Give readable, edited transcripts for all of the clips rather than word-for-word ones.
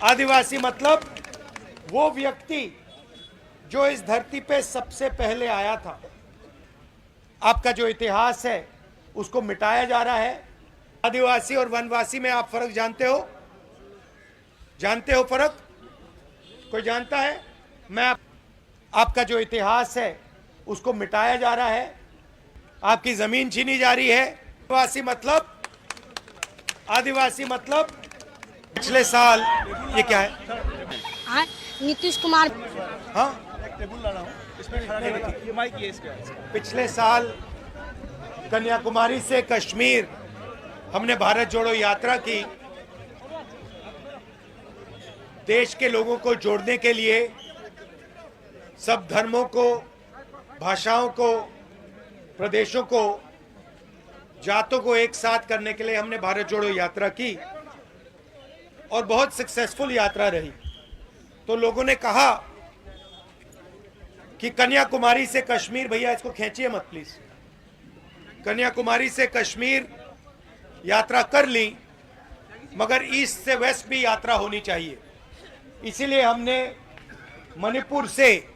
आदिवासी मतलब वो व्यक्ति जो इस धरती पे सबसे पहले आया था। आपका जो इतिहास है उसको मिटाया जा रहा है। आदिवासी और वनवासी में आप फर्क जानते हो? फर्क कोई जानता है? आपका जो इतिहास है उसको मिटाया जा रहा है, आपकी जमीन छीनी जा रही है। आदिवासी मतलब पिछले साल ये क्या है? नीतीश कुमार। हाँ, पिछले साल कन्याकुमारी से कश्मीर हमने भारत जोड़ो यात्रा की। देश के लोगों को जोड़ने के लिए, सब धर्मों को, भाषाओं को, प्रदेशों को, जातों को एक साथ करने के लिए हमने भारत जोड़ो यात्रा की और बहुत सक्सेसफुल यात्रा रही। तो लोगों ने कहा कि कन्याकुमारी से कश्मीर, भैया इसको खींचिए मत प्लीज, कन्याकुमारी से कश्मीर यात्रा कर ली, मगर ईस्ट से वेस्ट भी यात्रा होनी चाहिए। इसीलिए हमने मणिपुर से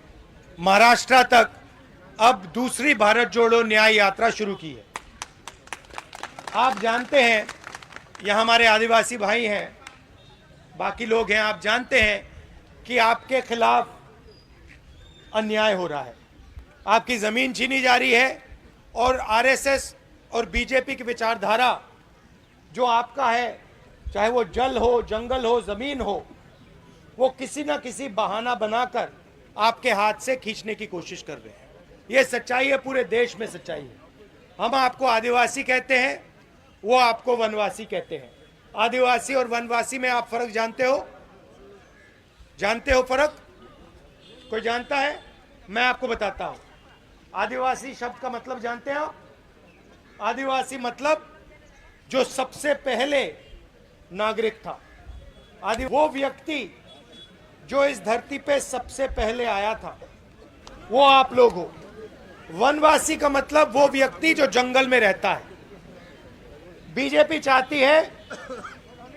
महाराष्ट्र तक अब दूसरी भारत जोड़ो न्याय यात्रा शुरू की है। आप जानते हैं, यह हमारे आदिवासी भाई हैं, बाकी लोग हैं, आप जानते हैं कि आपके खिलाफ अन्याय हो रहा है, आपकी जमीन छीनी जा रही है और आरएसएस और बीजेपी की विचारधारा जो आपका है, चाहे वो जल हो, जंगल हो, जमीन हो, वो किसी ना किसी बहाना बनाकर आपके हाथ से खींचने की कोशिश कर रहे हैं। ये सच्चाई है, पूरे देश में सच्चाई है। हम आपको आदिवासी कहते हैं, वो आपको वनवासी कहते हैं। आदिवासी और वनवासी में आप फर्क जानते हो? फर्क कोई जानता है? मैं आपको बताता हूं। आदिवासी शब्द का मतलब जानते हैं आप? आदिवासी मतलब जो सबसे पहले नागरिक था। वो व्यक्ति जो इस धरती पे सबसे पहले आया था, वो आप लोग हो। वनवासी का मतलब वो व्यक्ति जो जंगल में रहता है। बीजेपी चाहती है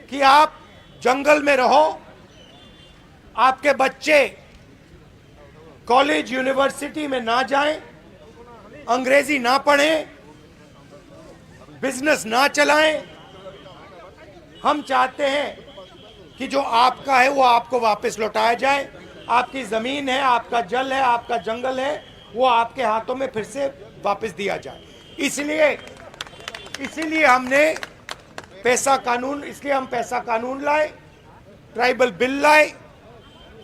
कि आप जंगल में रहो, आपके बच्चे कॉलेज यूनिवर्सिटी में ना जाएं, अंग्रेजी ना पढ़ें, बिजनेस ना चलाएं। हम चाहते हैं कि जो आपका है वो आपको वापस लौटाया जाए। आपकी जमीन है, आपका जल है, आपका जंगल है, वो आपके हाथों में फिर से वापस दिया जाए। इसीलिए हमने हम पैसा कानून लाए, ट्राइबल बिल लाए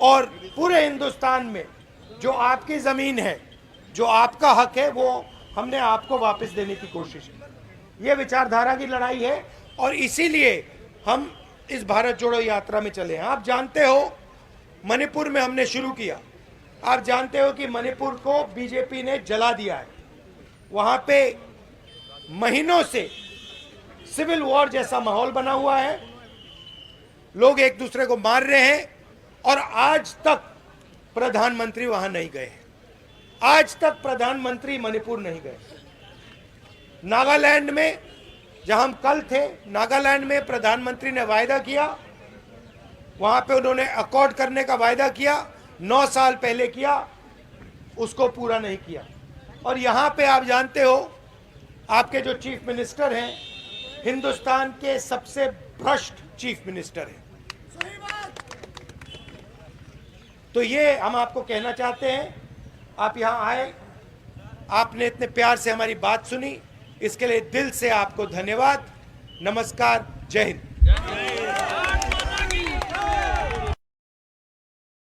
और पूरे हिंदुस्तान में जो आपकी जमीन है, जो आपका हक है, वो हमने आपको वापस देने की कोशिश की। ये विचारधारा की लड़ाई है और इसीलिए हम इस भारत जोड़ो यात्रा में चले हैं। आप जानते हो, मणिपुर में हमने शुरू किया। आप जानते हो कि मणिपुर को बीजेपी ने जला दिया है। वहां पे महीनों से सिविल वॉर जैसा माहौल बना हुआ है, लोग एक दूसरे को मार रहे हैं और आज तक प्रधानमंत्री वहां नहीं गए। आज तक प्रधानमंत्री मणिपुर नहीं गए। नागालैंड में, जहां हम कल थे, नागालैंड में प्रधानमंत्री ने वायदा किया, वहां पे उन्होंने अकॉर्ड करने का वायदा किया, 9 साल पहले किया, उसको पूरा नहीं किया। और यहां पे आप जानते हो, आपके जो चीफ मिनिस्टर हैं, हिंदुस्तान के सबसे भ्रष्ट चीफ मिनिस्टर हैं। तो ये हम आपको कहना चाहते हैं। आप यहां आए, आपने इतने प्यार से हमारी बात सुनी, इसके लिए दिल से आपको धन्यवाद। नमस्कार, जय हिंद।